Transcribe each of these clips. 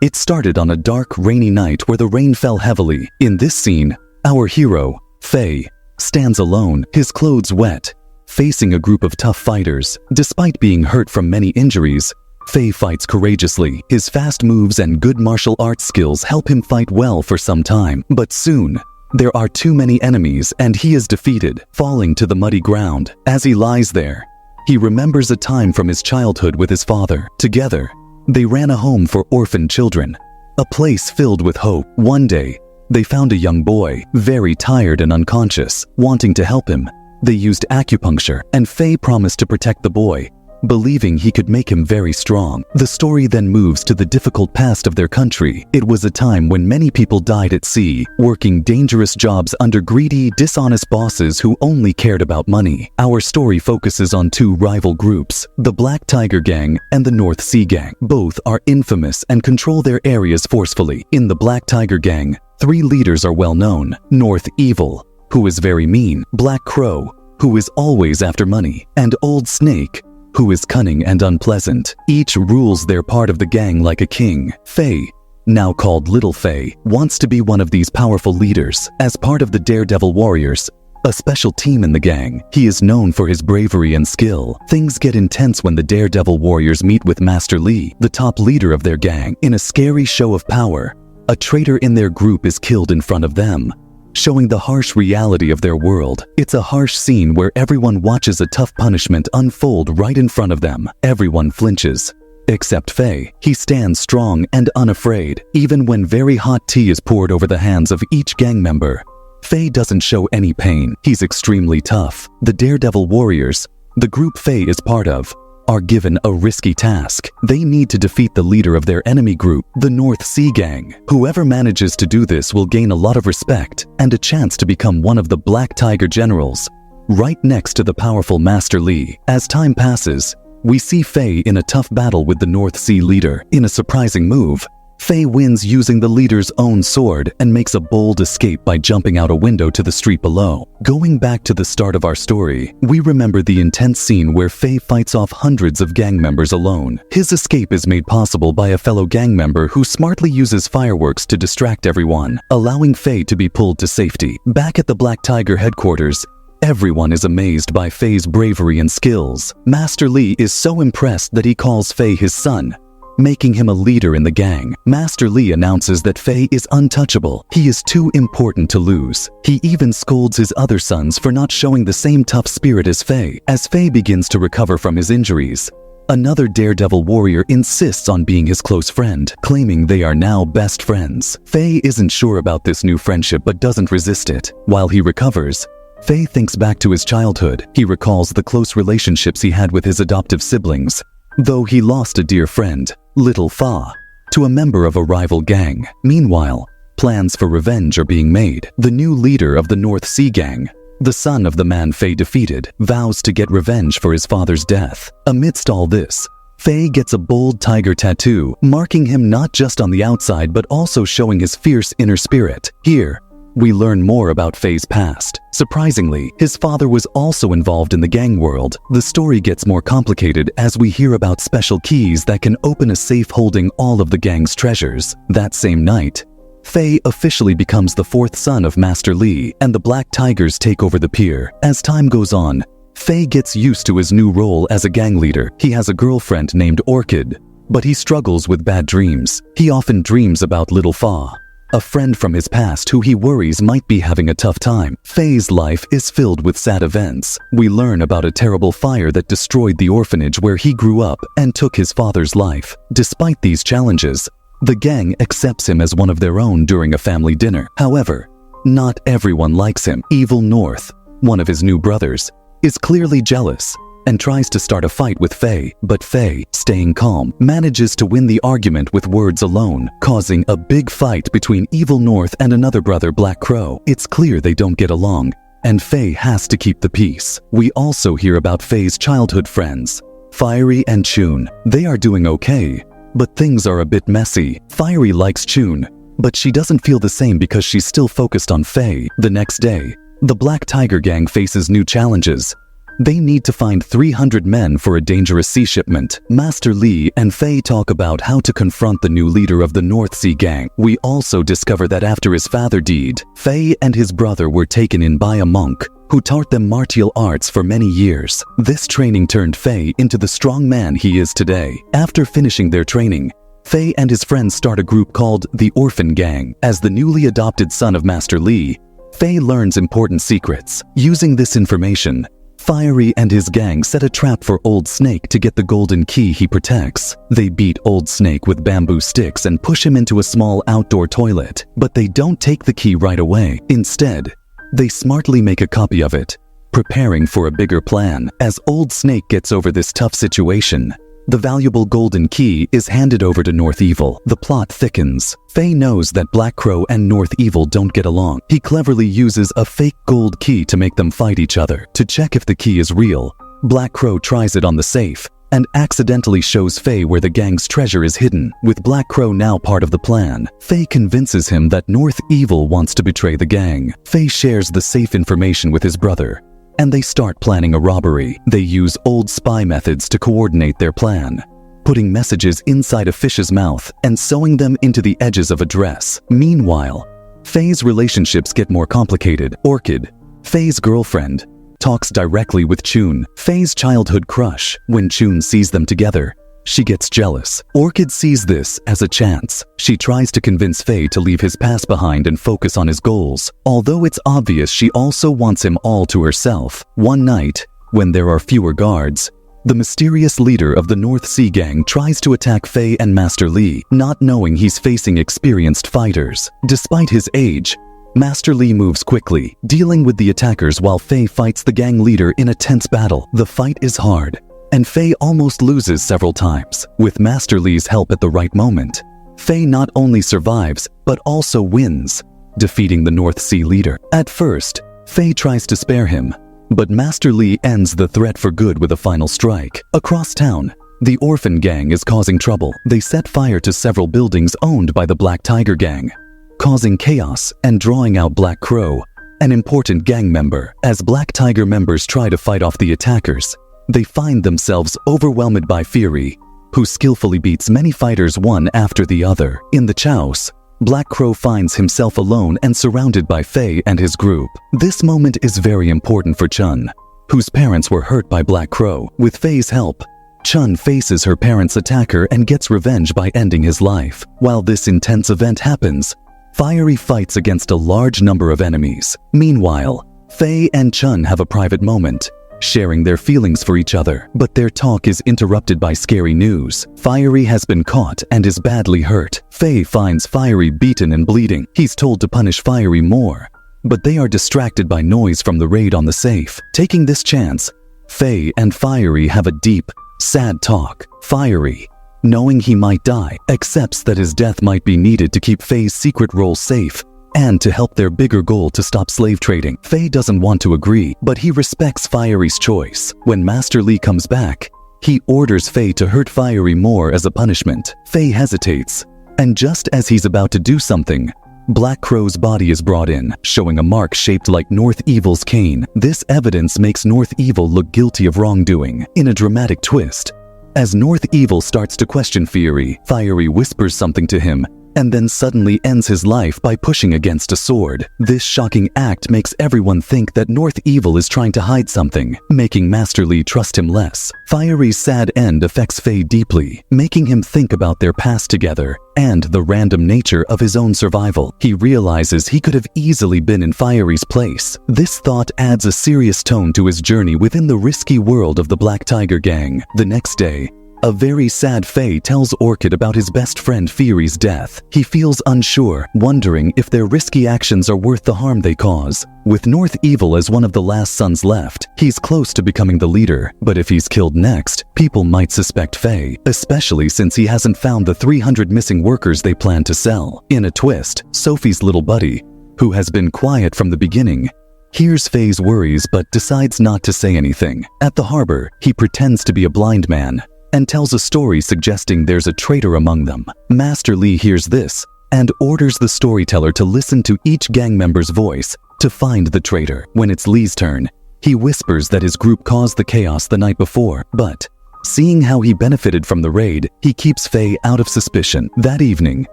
It started on a dark, rainy night where the rain fell heavily. In this scene, our hero, Faye, stands alone, his clothes wet, facing a group of tough fighters. Despite being hurt from many injuries, Faye fights courageously. His fast moves and good martial arts skills help him fight well for some time. But soon, there are too many enemies and he is defeated, falling to the muddy ground. As he lies there, he remembers a time from his childhood with his father. Together, they ran a home for orphan children, a place filled with hope. One day, they found a young boy, very tired and unconscious. Wanting to help him, they used acupuncture, and Faye promised to protect the boy, believing he could make him very strong. The story then moves to the difficult past of their country. It was a time when many people died at sea, working dangerous jobs under greedy, dishonest bosses who only cared about money. Our story focuses on two rival groups, the Black Tiger Gang and the North Sea Gang. Both are infamous and control their areas forcefully. In the Black Tiger Gang, three leaders are well known: North Evil, who is very mean; Black Crow, who is always after money; and Old Snake, who is cunning and unpleasant. Each rules their part of the gang like a king. Faye, now called Little Faye, wants to be one of these powerful leaders. As part of the Daredevil Warriors, a special team in the gang, he is known for his bravery and skill. Things get intense when the Daredevil Warriors meet with Master Lee, the top leader of their gang. In a scary show of power, a traitor in their group is killed in front of them, showing the harsh reality of their world. It's a harsh scene where everyone watches a tough punishment unfold right in front of them. Everyone flinches, except Faye. He stands strong and unafraid. Even when very hot tea is poured over the hands of each gang member, Faye doesn't show any pain. He's extremely tough. The Daredevil Warriors, the group Faye is part of, are given a risky task. They need to defeat the leader of their enemy group, the North Sea Gang. Whoever manages to do this will gain a lot of respect and a chance to become one of the Black Tiger generals, right next to the powerful Master Lee. As time passes, we see Faye in a tough battle with the North Sea leader. In a surprising move, Faye wins using the leader's own sword and makes a bold escape by jumping out a window to the street below. Going back to the start of our story, we remember the intense scene where Faye fights off hundreds of gang members alone. His escape is made possible by a fellow gang member who smartly uses fireworks to distract everyone, allowing Faye to be pulled to safety. Back at the Black Tiger headquarters, everyone is amazed by Faye's bravery and skills. Master Lee is so impressed that he calls Faye his son, making him a leader in the gang. Master Lee announces that Faye is untouchable. He is too important to lose. He even scolds his other sons for not showing the same tough spirit as Faye. As Faye begins to recover from his injuries, another Daredevil warrior insists on being his close friend, claiming they are now best friends. Faye isn't sure about this new friendship but doesn't resist it. While he recovers, Faye thinks back to his childhood. He recalls the close relationships he had with his adoptive siblings, though he lost a dear friend, Little Fa, to a member of a rival gang. Meanwhile, plans for revenge are being made. The new leader of the North Sea Gang, the son of the man Faye defeated, vows to get revenge for his father's death. Amidst all this, Faye gets a bold tiger tattoo, marking him not just on the outside but also showing his fierce inner spirit. Here, we learn more about Faye's past. Surprisingly, his father was also involved in the gang world. The story gets more complicated as we hear about special keys that can open a safe holding all of the gang's treasures. That same night, Faye officially becomes the fourth son of Master Lee, and the Black Tigers take over the pier. As time goes on, Faye gets used to his new role as a gang leader. He has a girlfriend named Orchid, but he struggles with bad dreams. He often dreams about Little Fa, a friend from his past who he worries might be having a tough time. Faye's life is filled with sad events. We learn about a terrible fire that destroyed the orphanage where he grew up and took his father's life. Despite these challenges, the gang accepts him as one of their own during a family dinner. However, not everyone likes him. Evil North, one of his new brothers, is clearly jealous and tries to start a fight with Faye, but Faye, staying calm, manages to win the argument with words alone, causing a big fight between Evil North and another brother, Black Crow. It's clear they don't get along, and Faye has to keep the peace. We also hear about Faye's childhood friends, Fiery and Chun. They are doing okay, but things are a bit messy. Fiery likes Chun, but she doesn't feel the same because she's still focused on Faye. The next day, the Black Tiger Gang faces new challenges. They need to find 300 men for a dangerous sea shipment. Master Li and Fei talk about how to confront the new leader of the North Sea gang. We also discover that after his father died, Fei and his brother were taken in by a monk who taught them martial arts for many years. This training turned Fei into the strong man he is today. After finishing their training, Fei and his friends start a group called the Orphan Gang. As the newly adopted son of Master Li, Fei learns important secrets. Using this information, Fiery and his gang set a trap for Old Snake to get the golden key he protects. They beat Old Snake with bamboo sticks and push him into a small outdoor toilet, but they don't take the key right away. Instead, they smartly make a copy of it, preparing for a bigger plan. As Old Snake gets over this tough situation, the valuable golden key is handed over to North Evil. The plot thickens. Fei knows that Black Crow and North Evil don't get along. He cleverly uses a fake gold key to make them fight each other. To check if the key is real, Black Crow tries it on the safe and accidentally shows Fei where the gang's treasure is hidden. With Black Crow now part of the plan, Fei convinces him that North Evil wants to betray the gang. Fei shares the safe information with his brother, and they start planning a robbery. They use old spy methods to coordinate their plan, putting messages inside a fish's mouth and sewing them into the edges of a dress. Meanwhile, Fei's relationships get more complicated. Orchid, Fei's girlfriend, talks directly with Chun, Fei's childhood crush. When Chun sees them together, she gets jealous. Orchid sees this as a chance. She tries to convince Fei to leave his past behind and focus on his goals. Although it's obvious she also wants him all to herself. One night, when there are fewer guards, the mysterious leader of the North Sea gang tries to attack Fei and Master Li, not knowing he's facing experienced fighters. Despite his age, Master Li moves quickly, dealing with the attackers while Fei fights the gang leader in a tense battle. The fight is hard, and Fei almost loses several times. With Master Li's help at the right moment, Fei not only survives, but also wins, defeating the North Sea leader. At first, Fei tries to spare him, but Master Li ends the threat for good with a final strike. Across town, the Orphan Gang is causing trouble. They set fire to several buildings owned by the Black Tiger Gang, causing chaos and drawing out Black Crow, an important gang member. As Black Tiger members try to fight off the attackers, they find themselves overwhelmed by Fury, who skillfully beats many fighters one after the other. In the chaos, Black Crow finds himself alone and surrounded by Fei and his group. This moment is very important for Chun, whose parents were hurt by Black Crow. With Fei's help, Chun faces her parents' attacker and gets revenge by ending his life. While this intense event happens, Fiery fights against a large number of enemies. Meanwhile, Fei and Chun have a private moment, sharing their feelings for each other. But their talk is interrupted by scary news. Fiery has been caught and is badly hurt. Fei finds Fiery beaten and bleeding. He's told to punish Fiery more, but they are distracted by noise from the raid on the safe. Taking this chance, Fei and Fiery have a deep, sad talk. Fiery, knowing he might die, accepts that his death might be needed to keep Fei's secret role safe and to help their bigger goal to stop slave trading. Fei doesn't want to agree, but he respects Fiery's choice. When Master Li comes back, he orders Fei to hurt Fiery more as a punishment. Fei hesitates, and just as he's about to do something, Black Crow's body is brought in, showing a mark shaped like North Evil's cane. This evidence makes North Evil look guilty of wrongdoing. In a dramatic twist, as North Evil starts to question Fiery whispers something to him and then suddenly ends his life by pushing against a sword. This shocking act makes everyone think that North Evil is trying to hide something, making Master Li trust him less. Fiery's sad end affects Fei deeply, making him think about their past together and the random nature of his own survival. He realizes he could have easily been in Fiery's place. This thought adds a serious tone to his journey within the risky world of the Black Tiger Gang. The next day, a very sad Fei tells Orchid about his best friend Fury's death. He feels unsure, wondering if their risky actions are worth the harm they cause. With North Evil as one of the last sons left, he's close to becoming the leader. But if he's killed next, people might suspect Fei, especially since he hasn't found the 300 missing workers they plan to sell. In a twist, Sophie's little buddy, who has been quiet from the beginning, hears Fei's worries but decides not to say anything. At the harbor, he pretends to be a blind man and tells a story suggesting there's a traitor among them. Master Li hears this and orders the storyteller to listen to each gang member's voice to find the traitor. When it's Li's turn, He whispers that his group caused the chaos the night before, but seeing how he benefited from the raid, he keeps Faye out of suspicion. That evening,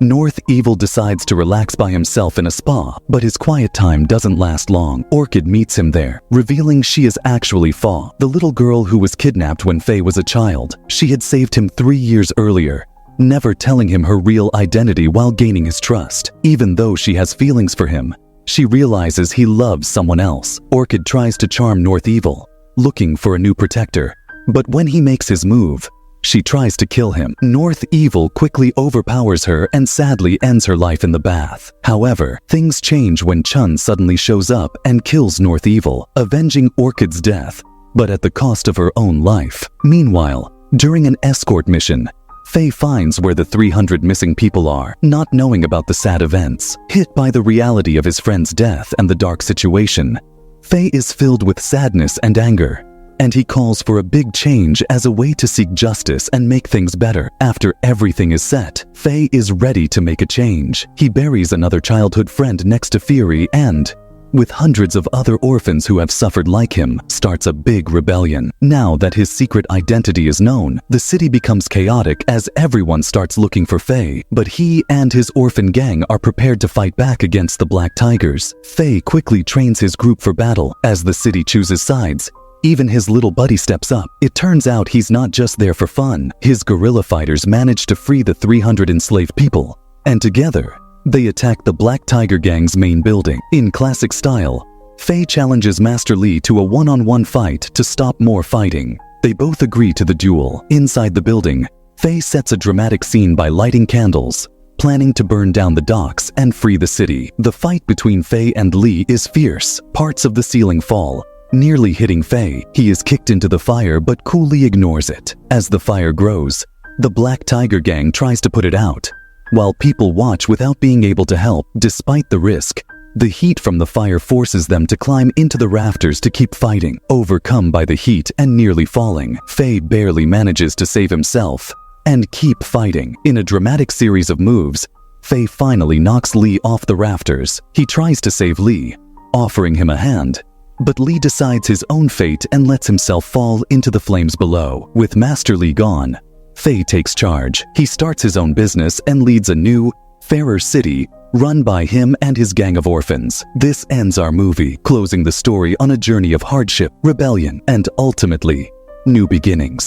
North Evil decides to relax by himself in a spa, but his quiet time doesn't last long. Orchid meets him there, revealing she is actually Fa, the little girl who was kidnapped when Faye was a child. She had saved him 3 years earlier, never telling him her real identity while gaining his trust. Even though she has feelings for him, she realizes he loves someone else. Orchid tries to charm North Evil, looking for a new protector, but when he makes his move, she tries to kill him. North Evil quickly overpowers her and sadly ends her life in the bath. However, things change when Chun suddenly shows up and kills North Evil, avenging Orchid's death, but at the cost of her own life. Meanwhile, during an escort mission, Faye finds where the 300 missing people are, not knowing about the sad events. Hit by the reality of his friend's death and the dark situation, Faye is filled with sadness and anger, and he calls for a big change as a way to seek justice and make things better. After everything is set, Faye is ready to make a change. He buries another childhood friend next to Fury and, with hundreds of other orphans who have suffered like him, starts a big rebellion. Now that his secret identity is known, the city becomes chaotic as everyone starts looking for Faye, but he and his orphan gang are prepared to fight back against the Black Tigers. Faye quickly trains his group for battle. As the city chooses sides, even his little buddy steps up. It turns out he's not just there for fun. His guerrilla fighters manage to free the 300 enslaved people, and together, they attack the Black Tiger Gang's main building. In classic style, Faye challenges Master Li to a one-on-one fight to stop more fighting. They both agree to the duel. Inside the building, Faye sets a dramatic scene by lighting candles, planning to burn down the docks and free the city. The fight between Faye and Li is fierce. Parts of the ceiling fall, nearly hitting Faye. He is kicked into the fire but coolly ignores it. As the fire grows, the Black Tiger Gang tries to put it out, while people watch without being able to help. Despite the risk, the heat from the fire forces them to climb into the rafters to keep fighting. Overcome by the heat and nearly falling, Faye barely manages to save himself and keep fighting. In a dramatic series of moves, Faye finally knocks Li off the rafters. He tries to save Li, offering him a hand, but Li decides his own fate and lets himself fall into the flames below. With Master Li gone, Faye takes charge. He starts his own business and leads a new, fairer city run by him and his gang of orphans. This ends our movie, closing the story on a journey of hardship, rebellion, and ultimately, new beginnings.